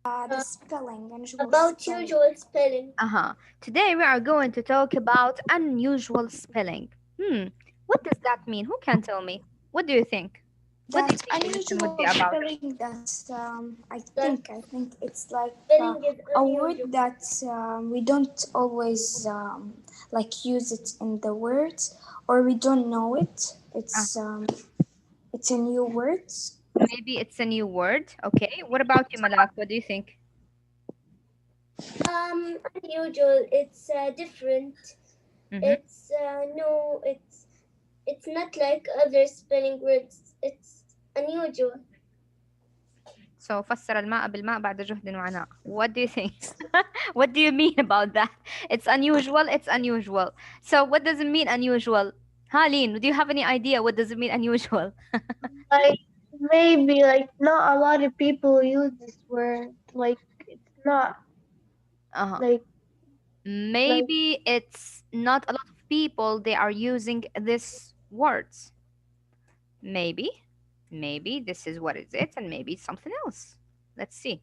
The spelling, unusual About spelling. usual spelling. Today we are going to talk about unusual spelling. What does that mean? Who can tell me? What do you think? What do you That think the lesson would be unusual about? spelling. That That I think it's like spelling is a word unusual. that we don't always like use it in the words, or we don't know it. Uh, It's a new word. Maybe it's a new word. Okay. What about you, Malak? What do you think? Unusual. It's different. Mm-hmm. It's no. It's not like other spelling words. It's unusual. So فسر الماء بالماء بعد جهد وعناء. What do you think? What do you mean about that? It's unusual. It's unusual. So what does it mean unusual? Haleen, do you have any idea what does it mean unusual? Like maybe like not a lot of people use this word. Like it's not Uh-huh. like like Maybe it's not a lot of people they are using this words. Maybe. Maybe this is what is it and maybe it's something else. Let's see.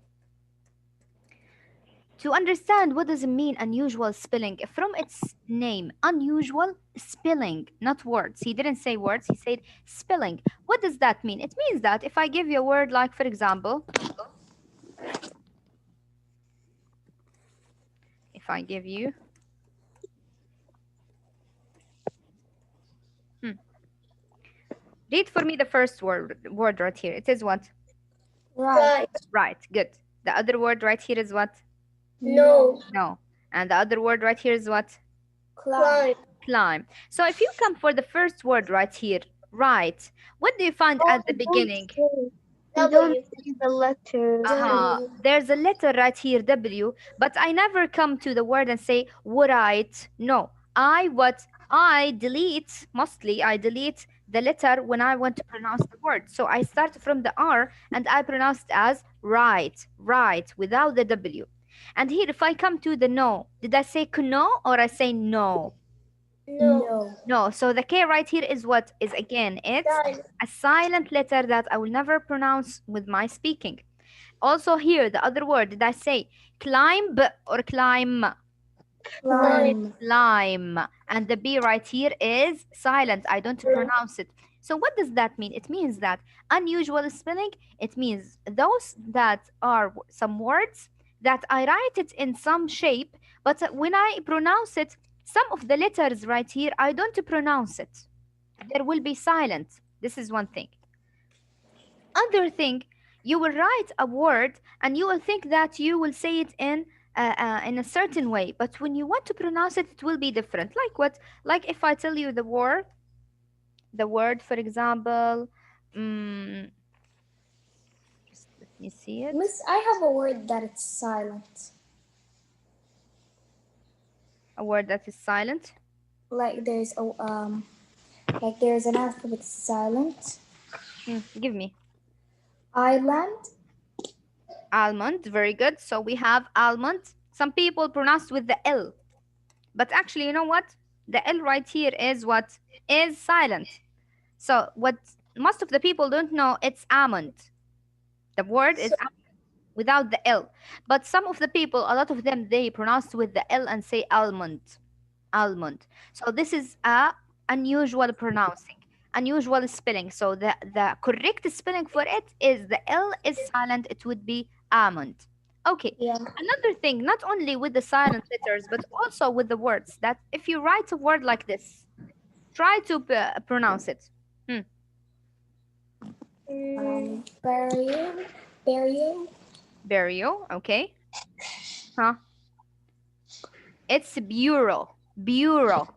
To understand what does it mean unusual spelling from its name, unusual spelling, not words. He didn't say words, he said spelling. What does that mean? It means that if I give you a word like, for example, if I give you, hmm, read for me the first word right here. It is what? Right. Right. Right, good. The other word right here is what? No. No. No. And the other word right here is what? Climb. Climb. Climb. So if you come for the first word right here, right, what do you find oh at the we don't beginning? say we don't W. say the letter W. There's a letter right here, W, but I never come to the word and say write. No, I delete, mostly I delete the letter when I want to pronounce the word. So I start from the R and I pronounce it as right, without the W. And here, if I come to the no, did I say no or I say no? No. No. No, so the K right here is what is again, it's Silent. a silent letter that I will never pronounce with my speaking. Also here, the other word, did I say climb or climb? Climb. Climb. Climb. And the B right here is silent. I don't pronounce it. So what does that mean? It means that unusual spelling, it means those that are some words that I write it in some shape, but when I pronounce it, some of the letters right here, I don't pronounce it. There will be silent. This is one thing. Other thing, you will write a word and you will think that you will say it in a certain way, but when you want to pronounce it, it will be different. Like what? Like if I tell you the word, for example, mm, just let me see it. Miss, I have a word that it's silent. A word that is silent. Like there's a like there's an alphabet silent. Give me Island. almond. Very good. So we have almond. Some people pronounce with the L, but actually, you know what? The L right here is what is silent. So what most of the people don't know, it's almond. The word is So without the L. But some of the people, a lot of them, they pronounce with the L and say almond. Almond. So this is a unusual pronouncing, unusual spelling. So the correct spelling for it is the L is silent. It would be almond. Okay. Yeah. Another thing, not only with the silent letters, but also with the words, that if you write a word like this, try to pronounce it. Hmm. Burial. Burial. Burial. Okay. Huh? It's bureau. Bureau.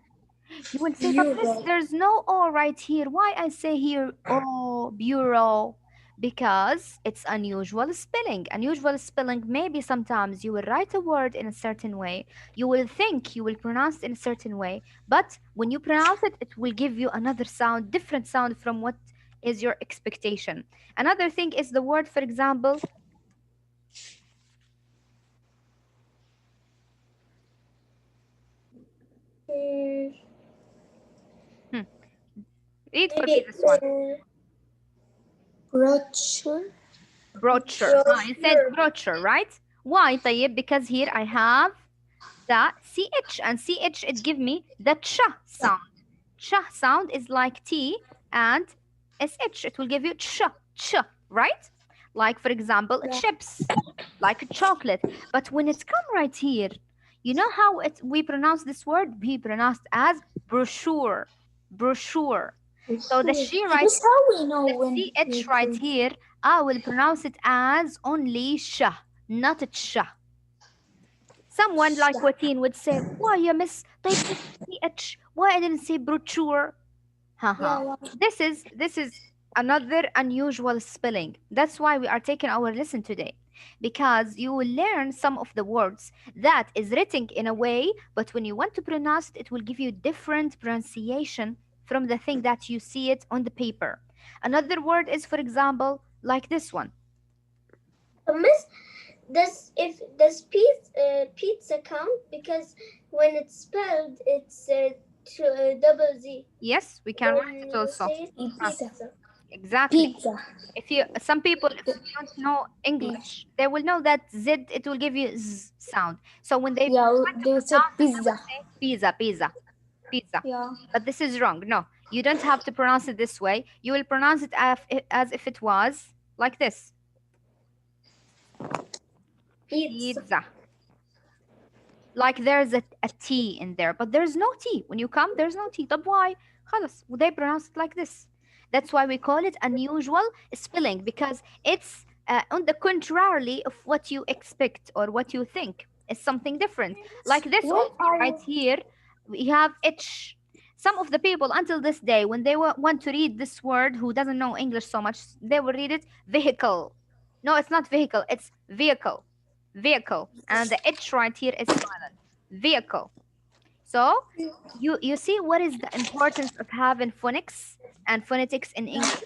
You will say, but miss, Bureau. there's no O right here. Why I say here O, bureau? Because it's unusual spelling. Unusual spelling, maybe sometimes you will write a word in a certain way. You will think you will pronounce it in a certain way. But when you pronounce it, it will give you another sound, different sound from what is your expectation. Another thing is the word, for example, mm, hmm, read for me maybe this one. Brochure. brochure. You said Brochure. brochure, right? Why, طيب? Because here I have the ch, and ch, it give me the ch sound. Ch sound is like t, and sh, it will give you ch, right? Like, for example, Yeah. chips, like a chocolate. But when it's come right here, you know how we pronounce this word? We pronounce as brochure, brochure. So the Brochure. she right, This how we know the when ch we right do. here, I will pronounce it as only sh, not ch. Someone like Yeah. Wateen would say, why you miss طيب just ch? Why I didn't say brochure? Haha. Yeah. This is another unusual spelling. That's why we are taking our lesson today. Because you will learn some of the words that is written in a way, but when you want to pronounce it, it will give you different pronunciation from the thing that you see it on the paper. Another word is, for example, like this one. Miss, does pizza count? Because when it's spelled, it's double Z. Yes, we can write it When we also. say it, Huh, Pizza. pizza. exactly. Pizza. If you some people, if they don't know Pizza. English, they will know that z, it will give you z sound. So when they Yeah, want to they would say pronounce it, they will pizza. say pizza, pizza, pizza. Yeah. But this is wrong. No, you don't have to pronounce it this way. You will pronounce it as if it was like this: Pizza. pizza. Like there's a T in there, but there's no T. When you come, there's no T. طب why? خلاص. They pronounce it like this. That's why we call it unusual spelling, because it's on the contrary of what you expect or what you think. It's something different. Like this When also, right are here, we have H. Some of the people until this day, when they want to read this word, who doesn't know English so much, they will read it vehicle. No, it's not vehicle, it's vehicle. Vehicle. And the H right here is silent. Vehicle. So you see what is the importance of having phonics and phonetics in English?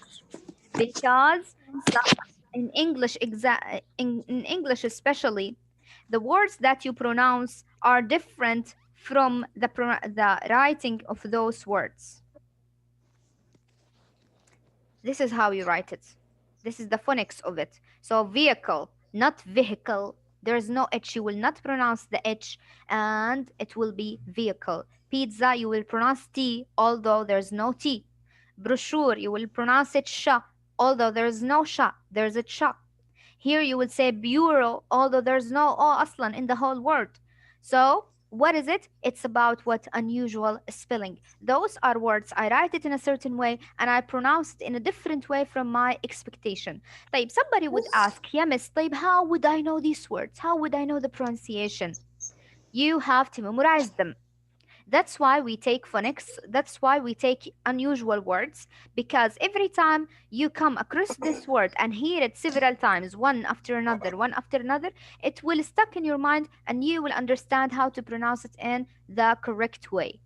Because in English, in English especially, the words that you pronounce are different from the writing of those words. This is how you write it. This is the phonics of it. So vehicle, not vehicle. There is no H. You will not pronounce the H, and it will be vehicle. Pizza, you will pronounce T, although there's no T. Brochure, you will pronounce it sha, although there's no sha. There's a cha. Here you would say bureau, although there's no o aslan in the whole word. So what is it? It's about what unusual spelling. Those are words. I write it in a certain way and I pronounce it in a different way from my expectation. طيب, somebody would ask, yeah, miss, طيب, how would I know these words? How would I know the pronunciation? You have to memorize them. That's why we take phonics. That's why we take unusual words, because every time you come across this word and hear it several times, one after another, it will stuck in your mind and you will understand how to pronounce it in the correct way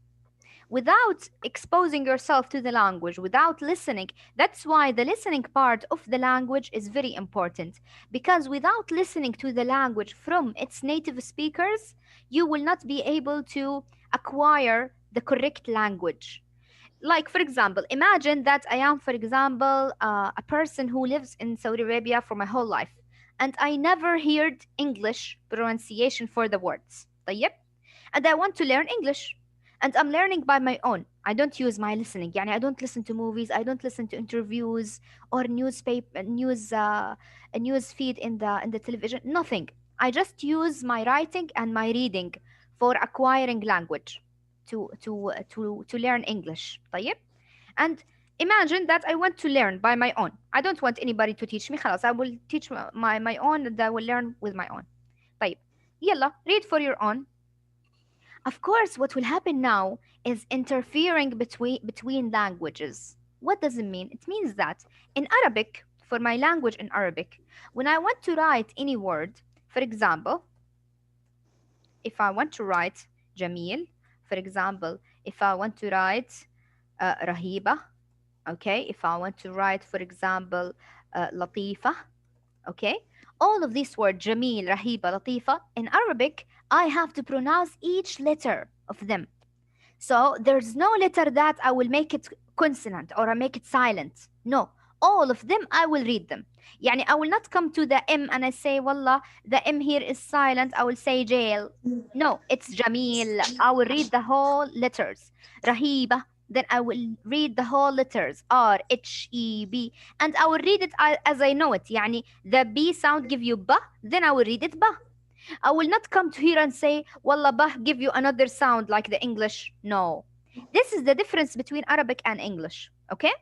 without exposing yourself to the language, without listening. That's why the listening part of the language is very important. Because without listening to the language from its native speakers, you will not be able to acquire the correct language. Like, for example, imagine that I am, for example, a person who lives in Saudi Arabia for my whole life, and I never heard English pronunciation for the words. طيب? And I want to learn English. And I'm learning by my own. I don't use my listening. يعني I don't listen to movies. I don't listen to interviews or newspaper news feed in the television. Nothing. I just use my writing and my reading for acquiring language to learn English. طيب? And imagine that I want to learn by my own. I don't want anybody to teach me. خلاص, I will teach my own, and I will learn with my own. طيب. يلا, read for your own. Of course, what will happen now is interfering between languages. What does it mean? It means that in Arabic, for my language in Arabic, when I want to write any word, for example, if I want to write Jamil, for example, if I want to write Rahiba, okay, if I want to write, for example, Latifa, okay, all of these words, Jamil, Rahiba, Latifa, in Arabic, I have to pronounce each letter of them. So there's no letter that I will make it consonant or I make it silent. No, all of them I will read them. يعني I will not come to the M and I say wallah the M here is silent, I will say jail. No, it's Jamil. I will read the whole letters. Rahiba, then I will read the whole letters R H E B, and I will read it as I know it. يعني the B sound give you ba, then I will read it ba. I will not come to here and say, Wallah bah, give you another sound like the English. No. This is the difference between Arabic and English. Okay?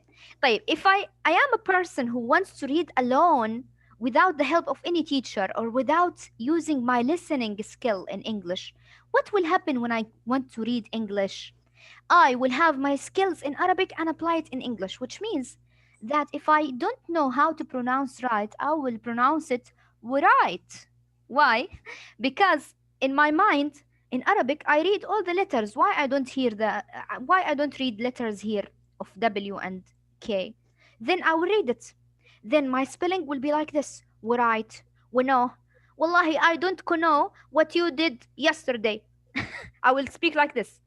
طيب, if I am a person who wants to read alone without the help of any teacher or without using my listening skill in English, what will happen when I want to read English? I will have my skills in Arabic and apply it in English, which means that if I don't know how to pronounce right, I will pronounce it right. Why? Because in my mind, in Arabic, I read all the letters. Why I don't read letters here of W and K? Then I will read it. Then my spelling will be like this. Right. Wano. Wallahi, I don't know what you did yesterday. I will speak like this.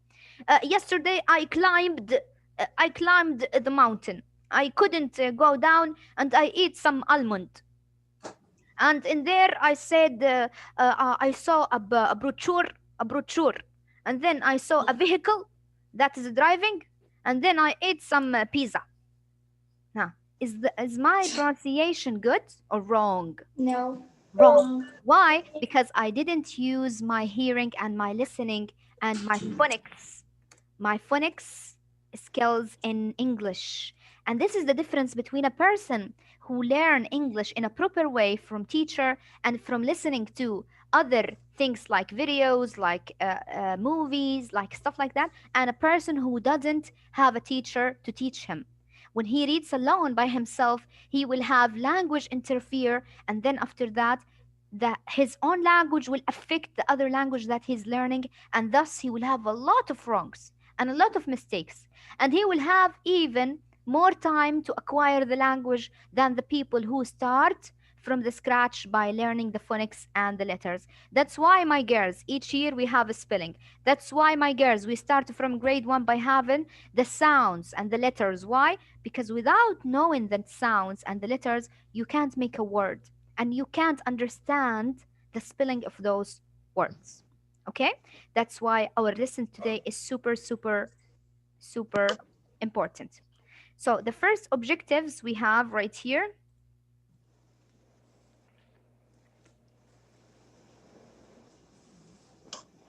Yesterday I climbed the mountain. I couldn't go down and I eat some almond. And in there I said I saw a brochure, and then I saw a vehicle that is driving, and then I ate some pizza. Now, is my pronunciation good or wrong? No. Wrong. Wrong. Why? Because I didn't use my hearing and my listening and my phonics skills in English. And this is the difference between a person who learn English in a proper way from teacher and from listening to other things like videos, like movies, like stuff like that, and a person who doesn't have a teacher to teach him. When he reads alone by himself, he will have language interfere, and then after that, his own language will affect the other language that he's learning, and thus he will have a lot of wrongs and a lot of mistakes. And he will have even more time to acquire the language than the people who start from the scratch by learning the phonics and the letters. That's why, my girls, each year we have a spelling. That's why, my girls, we start from grade one by having the sounds and the letters. Why? Because without knowing the sounds and the letters, you can't make a word and you can't understand the spelling of those words. Okay? That's why our lesson today is super, super, super important. So the first objectives we have right here.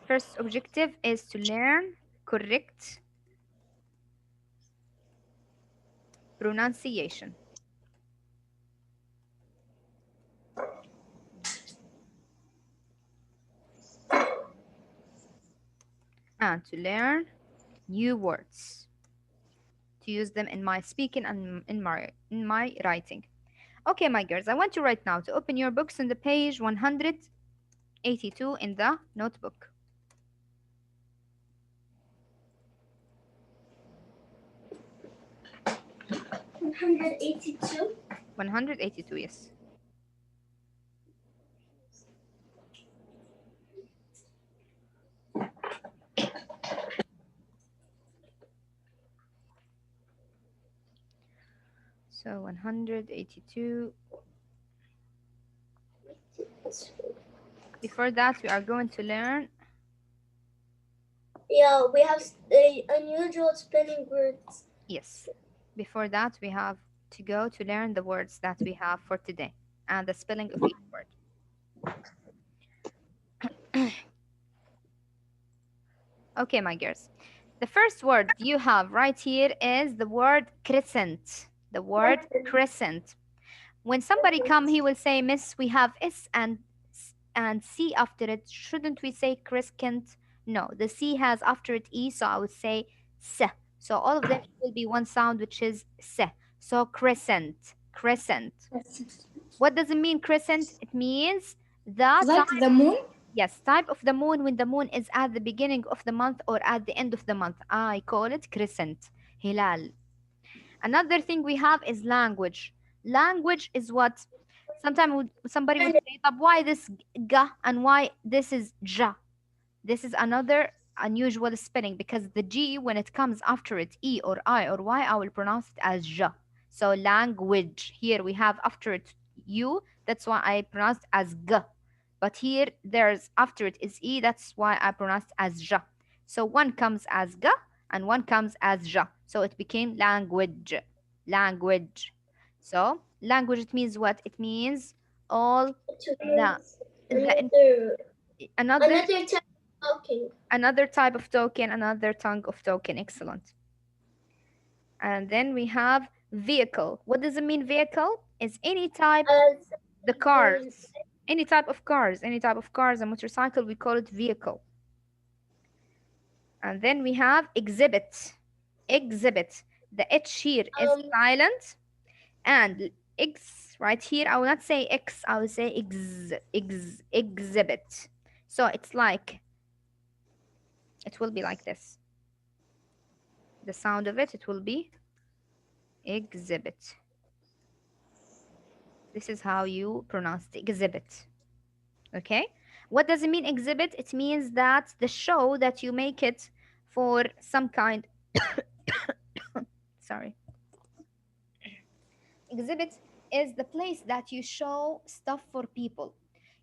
First objective is to learn correct pronunciation and to learn new words to use them in my speaking and in my writing. Okay, my girls, I want you right now to open your books on the page 182 in the notebook. 182. 182, yes. So 182. Before that, we are going to learn. Yeah, we have unusual spelling words. Yes. Before that, we have to go to learn the words that we have for today and the spelling of each word. Okay, my girls. The first word you have right here is the word crescent. The word crescent. When somebody come, he will say, Miss, we have S and C after it. Shouldn't we say crescent? No, the C has after it E, so I would say S. So all of them will be one sound, which is S. So crescent, crescent. What does it mean, crescent? It means the Like type, the moon? yes, type of the moon when the moon is at the beginning of the month or at the end of the month. I call it crescent, hilal. Another thing we have is language. Language is what sometimes somebody would say, "But why this ga and why this is ja?" This is another unusual spelling because the G, when it comes after it, E or I or Y, I will pronounce it as ja. So language. Here we have after it U. That's why I pronounced as G. But here there's after it is E. That's why I pronounced as J. So one comes as G and one comes as J. So it became language. Language. So language, it means what? It means all It the means the another another type of talking. another type of token, another tongue of token. Excellent. And then we have vehicle. What does it mean? Vehicle is any type of the You cars, any type of cars, any type of cars, a motorcycle, we call it vehicle. And then we have exhibit. Exhibit. The H here is silent, and X right here, I will not say X, I will say exhibit. So it's like, it will be like this. The sound of it will be exhibit. This is how you pronounce the exhibit. Okay, what does it mean exhibit? It means that the show that you make it for some kind sorry, exhibit is the place that you show stuff for people.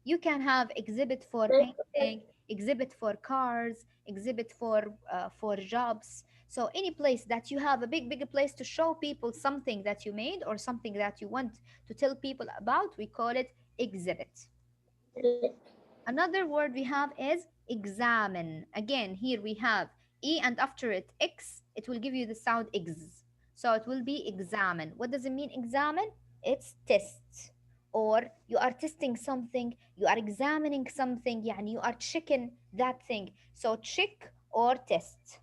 You can have exhibit for painting, exhibit for cars, exhibit for jobs. So any place that you have a big place to show people something that you made or something that you want to tell people about, we call it exhibit. Another word we have is examine. Again, here we have E and after it X, it will give you the sound X. So it will be examine. What does it mean examine? It's test. Or you are testing something, you are examining something, يعني you are checking that thing. So check or test.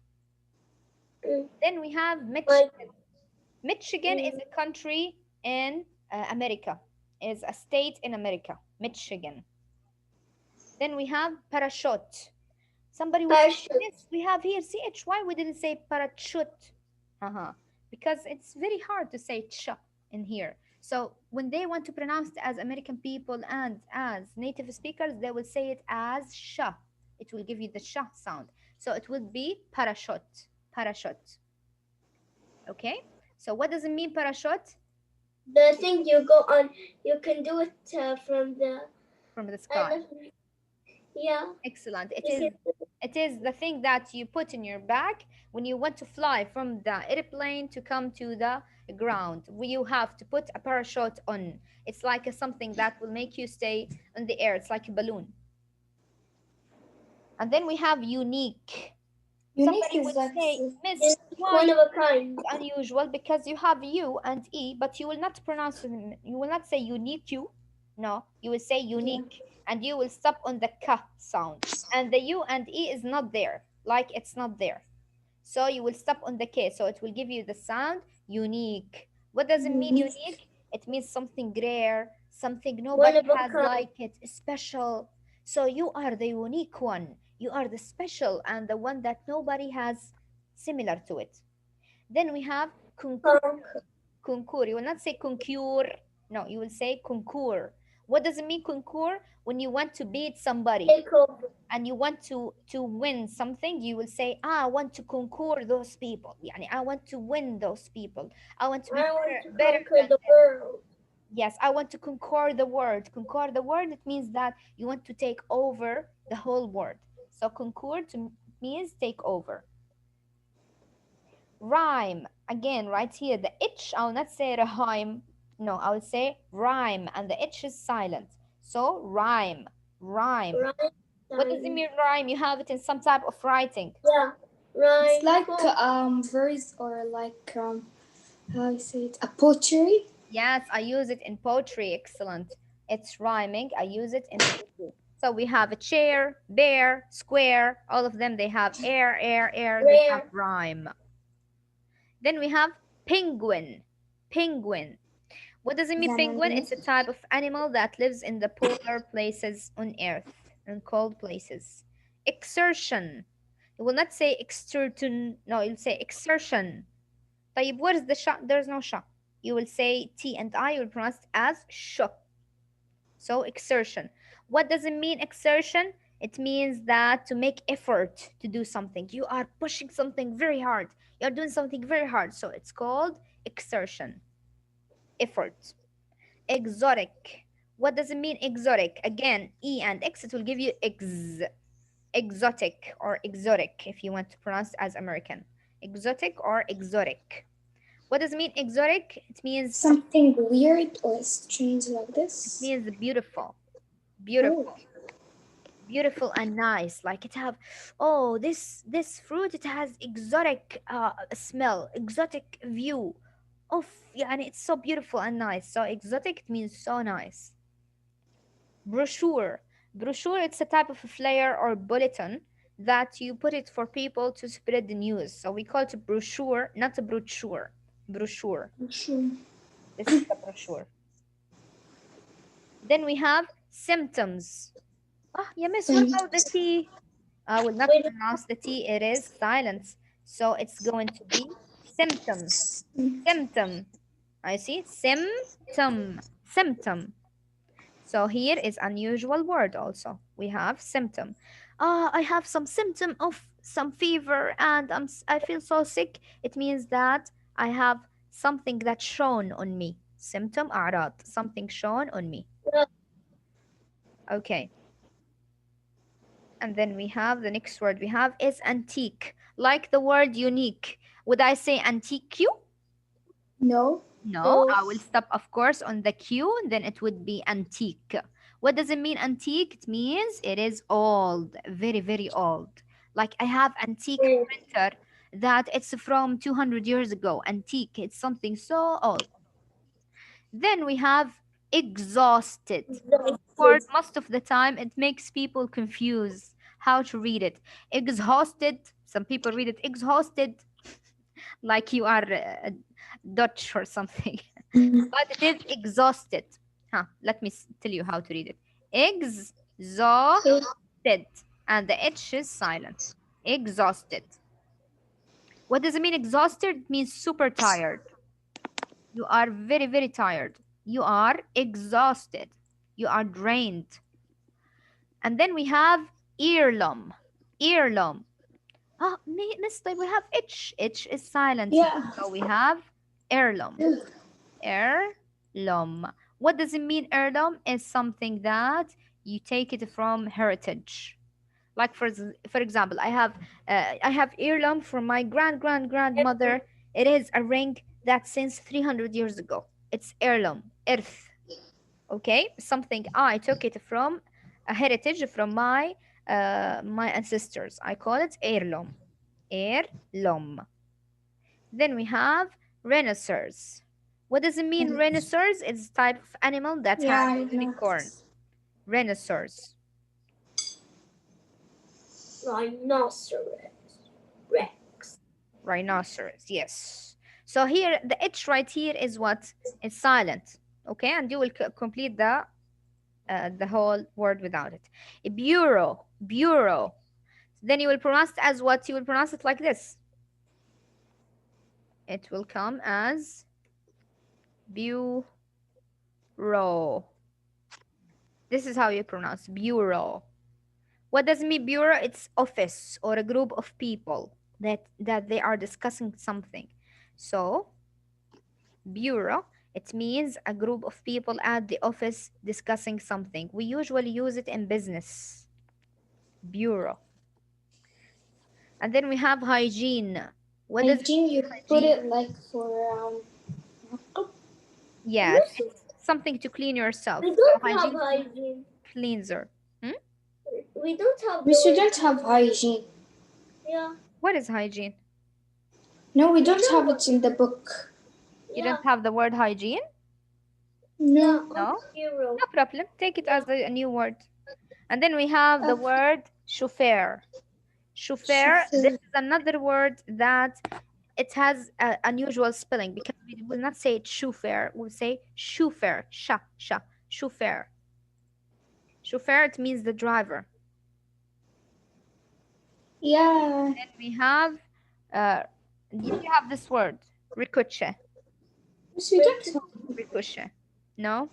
Then we have like Michigan. Michigan is a country in America, is a state in America, Michigan. Then we have parachute. Somebody would say, passion. yes, we have here CH. Why we didn't say parachute? Uh-huh. Because it's very hard to say ch in here. So when they want to pronounce it as American people and as native speakers, they will say it as sh. It will give you the sh sound. So it would be parachute. Parachute. Okay? So what does it mean parachute? The thing you go on, you can do it from the From the sky. elephant. Yeah, Excellent. you can. It is the thing that you put in your back when you want to fly from the airplane to come to the ground. You have to put a parachute on. It's like something that will make you stay in the air. It's like a balloon. And then we have unique. Unique Somebody is would like say, Miss, It's why one you of a pronounce kind. it unusual? Because you have U and E, but you will not pronounce it, you will not say unique you. No, you will say yeah. unique, and you will stop on the K sound. And the U and E is not there, like it's not there. So you will stop on the K, so it will give you the sound unique. What does it mean Unique. unique? It means something rare, something One nobody of a has kind. like it, special. So you are the unique one. You are the special and the one that nobody has similar to it. Then we have concours. Conquer. Concours. You will not say concure. No, you will say concours. What does it mean concours? When you want to beat somebody Take over. and you want to win something, you will say, ah, I want to conquer those people. يعني I want to win those people. I want to be I want to better conquer than the them. world. Yes, I want to conquer the world. Conquer the world, it means that you want to take over the whole world. So conquer to means take over. Rhyme. Again, right here, the H, I will not say rhyme. No, I will say rhyme, and the H is silent. So rhyme. Rhyme. Right What does it time. mean rhyme? You have it in some type of writing. Yeah. It's Rhyme. like Poem. verse or like how I say it, a poetry. Yes, I use it in poetry. Excellent. It's rhyming. I use it in poetry. So we have a chair, bear, square. All of them, they have air, air, air. They have Rare. rhyme. Then we have penguin. Penguin. What does it mean, Is an penguin? animal. It's a type of animal that lives in the polar places on Earth, in cold places. Exertion. You will not say exertion. No, you'll say exertion. طيب, where is the sh? There's no sh. You will say T and I, you will pronounce it as sh. So exertion. What does it mean exertion? It means that to make effort to do something. You are pushing something very hard. You're doing something very hard. So it's called exertion. effort. Exotic. What does it mean, exotic? Again, E and X, it will give you exotic or exotic if you want to pronounce it as American. Exotic or exotic. What does it mean, exotic? It means Something weird or strange like it this. means beautiful, Oh, beautiful, beautiful and nice. Like it have, oh, this fruit, it has exotic smell, exotic view. Oh, yeah, and it's so beautiful and nice. So exotic, it means so nice. Brochure. Brochure, it's a type of a flyer or bulletin that you put it for people to spread the news. So we call it a brochure, not a brochure. Brochure. I'm sure. This is the brochure. Then we have symptoms. Ah, yeah, miss, what Thank about the T? I will not We don't pronounce the T, it is silence. So it's going to be symptoms. Symptom. I see. Symptom. Symptom. So here is unusual word also. We have symptom. I have some symptom of some fever and I feel so sick. It means that I have something that's shown on me. Symptom أعراض. Something shown on me. know. Okay. And then we have the next word we have is antique. Like the word unique. Would I say antique? No. No, No. I will stop, of course, on the Q, then it would be antique. What does it mean, antique? It means it is old, very, very old. Like I have antique Mm. printer that it's from 200 years ago. Antique, it's something so old. Then we have exhausted. Word, Exhausted. most of the time, it makes people confuse how to read it. Exhausted, some people read it exhausted, like you are Dutch or something. But it is exhausted. Huh, let me tell you how to read it. Exhausted. And the H is silent. Exhausted. What does it mean, exhausted? It means super tired. You are very, very tired. You are exhausted. You are drained. And then we have earlum. Earlum. Ah, miss, we have H. H is silent here. Yeah. So we have heirloom. Heirloom. What does it mean, heirloom? Is something that you take it from heritage. Like for example, I have heirloom from my grandmother. It is a ring that since 300 years ago. It's heirloom, earth. Okay, something I took it from a heritage from my ancestors. I call it heirloom. Heirloom. Then we have rhinoceros. What does it mean, rhinoceros? It's a type of animal that Yeah, has I know. unicorn. Rhinoceros. Rhinoceros. Rex. Rhinoceros, yes. So here, the H right here is what? It's silent. Okay, and you will complete the whole word without it. A bureau, bureau. Then you will pronounce it as what? You will pronounce it like this. It will come as bureau. This is how you pronounce bureau. What does it mean, bureau? It's office or a group of people that they are discussing something. So bureau, it means a group of people at the office discussing something. We usually use it in business. Bureau. And then we have hygiene. What does it Hygiene, mean, you put hygiene? it like for Yes, Miss, it's something to clean yourself. we So don't have hygiene, hygiene. cleanser. Hmm? We don't have the Miss, we word. don't have hygiene. Yeah. What is hygiene? No, we We don't have don't. it in the book. You Yeah. don't have the word hygiene? Yeah. No. On No? hero. No problem. Take it Yeah. as a new word. And then we have the Uh, word chauffeur. Chauffeur, this chauffeur. is another word that it has unusual spelling because we will not say chauffeur, we'll say chauffeur, chauffeur. Chauffeur, it means the driver. Yeah. Then we have, uh, you have this word, ricochet, Miss, we don't have. ricochet. No?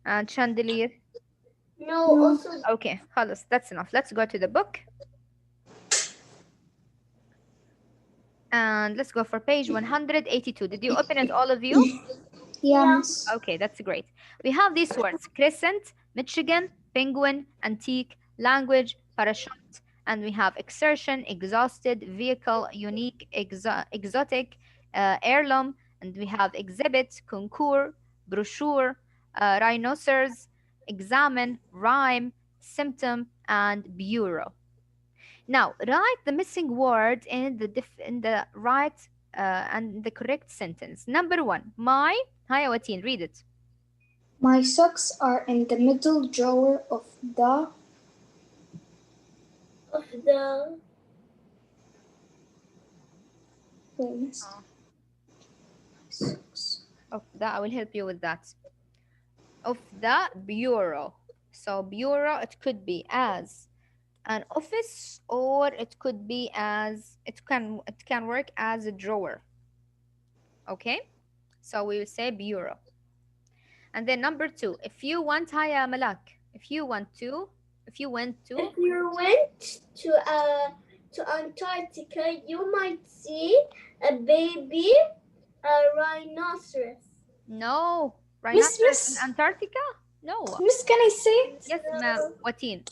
And chandelier. No. No. Also. Okay, خلاص, that's enough. Let's go to the book. And let's go for page 182. Did you open it, all of you? Yeah, Yeah. miss. Okay, that's great. We have these words: crescent, Michigan, penguin, antique, language, parachute, and we have exertion, exhausted, vehicle, unique, exotic, heirloom, and we have exhibit, concours, brochure, rhinoceros, examine, rhyme, symptom, and bureau. Now, write the missing word in in the right and the correct sentence. Number one, my. Hi, Awatin, read it. My socks are in the middle drawer of the Of the wait, miss. Oh, Socks. of that, I will help you with that. Of the bureau. So bureau, it could be as an office, or it could be as it can work as a drawer. Okay, so we will say bureau. And then number two, if you want, Haya Malak, if you went to, if you went to Antarctica, you might see a baby rhinoceros. no, Miss, rhinoceros in miss, Antarctica? No. miss, can I say it? Yes, ma'am. Watin.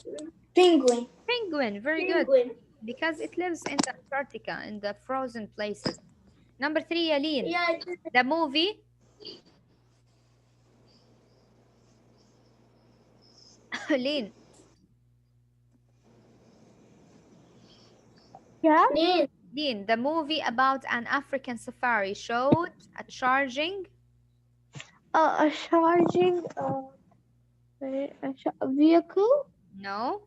Penguin. Penguin, very good. Penguin. Because it lives in the Antarctica, in the frozen places. Number three, Aline. Yeah, The movie, Aline. Yeah. Lynn. Aline, the movie about an African safari showed a charging, A charging vehicle. no.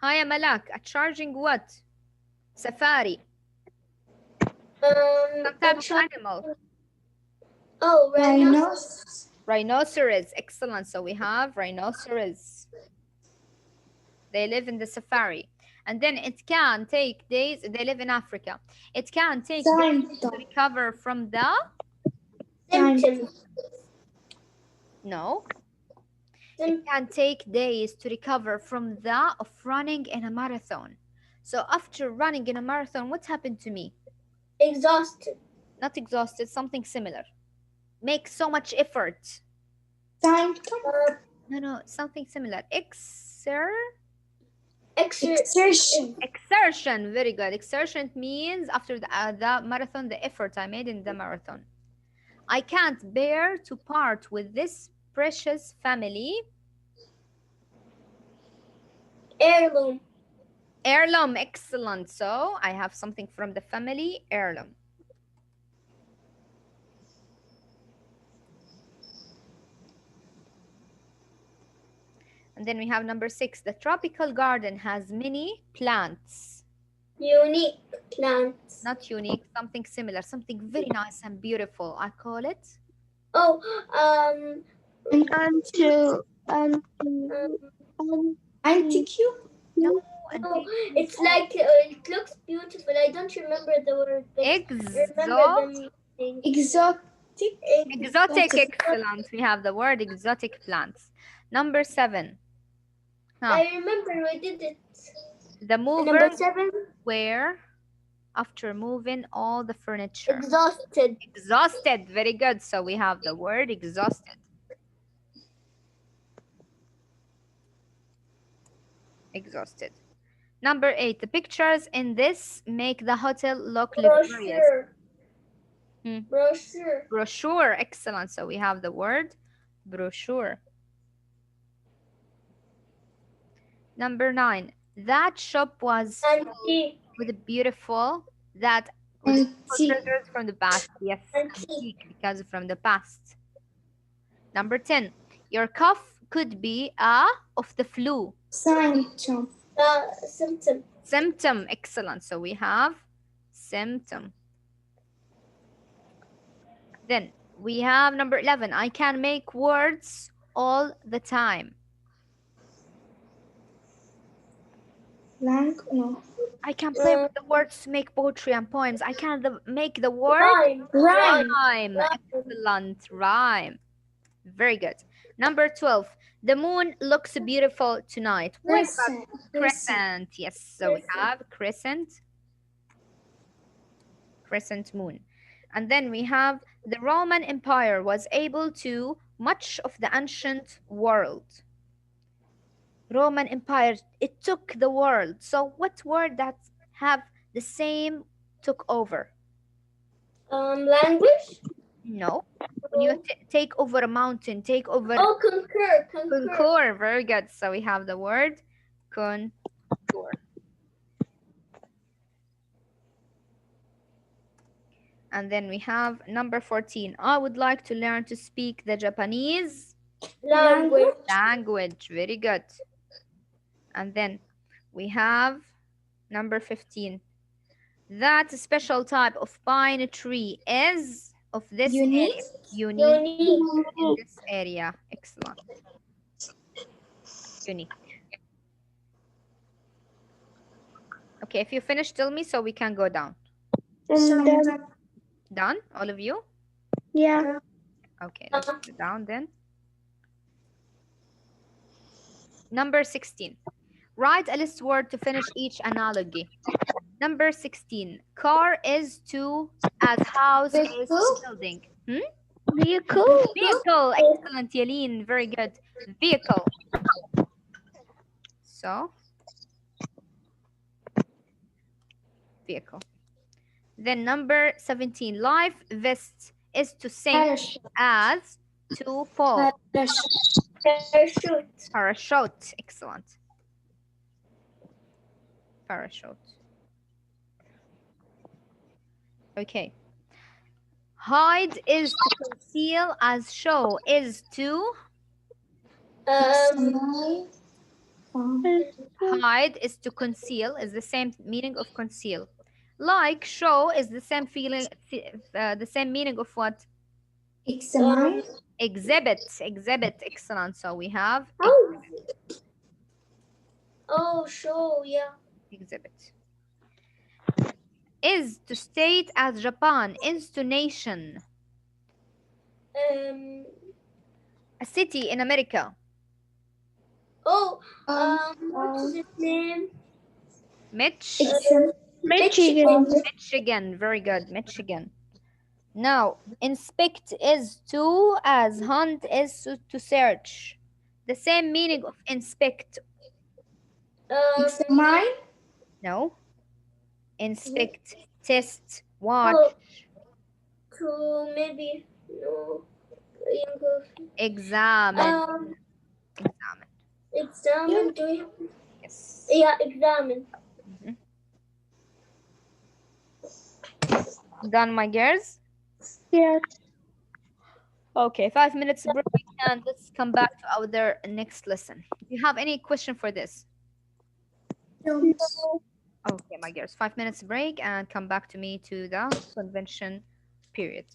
Hiya Malak, a charging what? Safari. Some A type of child. animal. Oh, rhinoceros. Rhinoceros. Rhinoceros, excellent. So we have rhinoceros. They live in the safari. And then it can take days, they live in Africa. It can take days to Symptom. recover from the, Symptom. Symptoms. no. It Sym- can take days to recover from the of running in a marathon. So after running in a marathon, what happened to me? exhausted. Not exhausted, something similar. Make so much effort. Symptom. Uh, No, no, something similar. exer- Exertion. Exertion. Very good. Exertion means after the marathon, the effort I made in the marathon. I can't bear to part with this precious family. heirloom. Heirloom. Excellent. So I have something from the family, heirloom. And then we have number six. The tropical garden has many plants. Unique plants. Not unique, something similar, something very nice and beautiful. I call it. Oh, And to Antique. No, no, antique means it's old. like it looks beautiful. I don't remember the word, but remember Exo. the meaning. Exotic. Exotic. Exotic. Excellent. We have the word exotic plants. Number seven. Huh. I remember we did it. The Number movers 7, were, after moving all the furniture, exhausted. exhausted. Very good. So we have the word exhausted. Exhausted. Number eight. The pictures in this make the hotel look luxurious. Brochure. Hmm. Brochure. Brochure. Excellent. So we have the word brochure. Number nine. That shop was filled Antique. with beautiful that with beautiful Antique. treasures from the past. Yes, Antique. antique because from the past. Number 10. Your cough could be a of the flu. Symptom. Symptom. Symptom. Excellent. So we have symptom. Then we have number 11. I can make words all the time. Blank. No. I can play with the words to make poetry and poems. I can make the word Rhyme. Rhyme. rhyme. Excellent. Rhyme. Very good. Number 12. The moon looks beautiful tonight. What about Crescent. Crescent. crescent? Yes. So we Crescent. have crescent. Crescent moon. And then we have the Roman Empire was able to much of the ancient world. Roman Empire, it took the world. So what word that have the same took over? Language? No. When you Oh, take over a mountain, take over oh, concur, concur. conquer. Very good. So we have the word conquer. And then we have number 14. I would like to learn to speak the Japanese Language. language. Very good. And then we have number 15. That special type of pine tree is of this Unique. area. Unique Unique. in this area. Excellent. Unique. Okay, if you finish, tell me so we can go down. And Done, all of you? yeah. Okay, let's go down then. Number 16. Write a list word to finish each analogy. Number 16. Car is to as house is to Vehicle. building. Vehicle. Vehicle. Excellent, Yelene. Very good. Vehicle. So, vehicle. Then number 17. Life vest is to sink Parachute. as to fall. Parachute. Parachute. Excellent. Parachute. Okay. Hide is to conceal as show is to Um, hide is to conceal is the same meaning of conceal. Like show is the same feeling the same meaning of what? Examine. Exhibit. Exhibit. Excellent. So we have how? Oh, show, yeah. exhibit. Is to state as Japan is to nation. Um, A city in America. oh, Um, what's his name? Mitch. Michigan. Michigan. Very good. Michigan. Now, inspect is to as hunt is to search. The same meaning of inspect. Examine. No. Inspect, test, watch, Oh, to maybe, no, examine. um, Examine. examine, do we have, Yes. yeah, examine. Mhm. Done, my girls? Yes. Okay, 5 minutes break and let's come back to our next lesson. Do you have any question for this? Don't. Okay, my girls, 5 minutes break and come back to me to the convention period.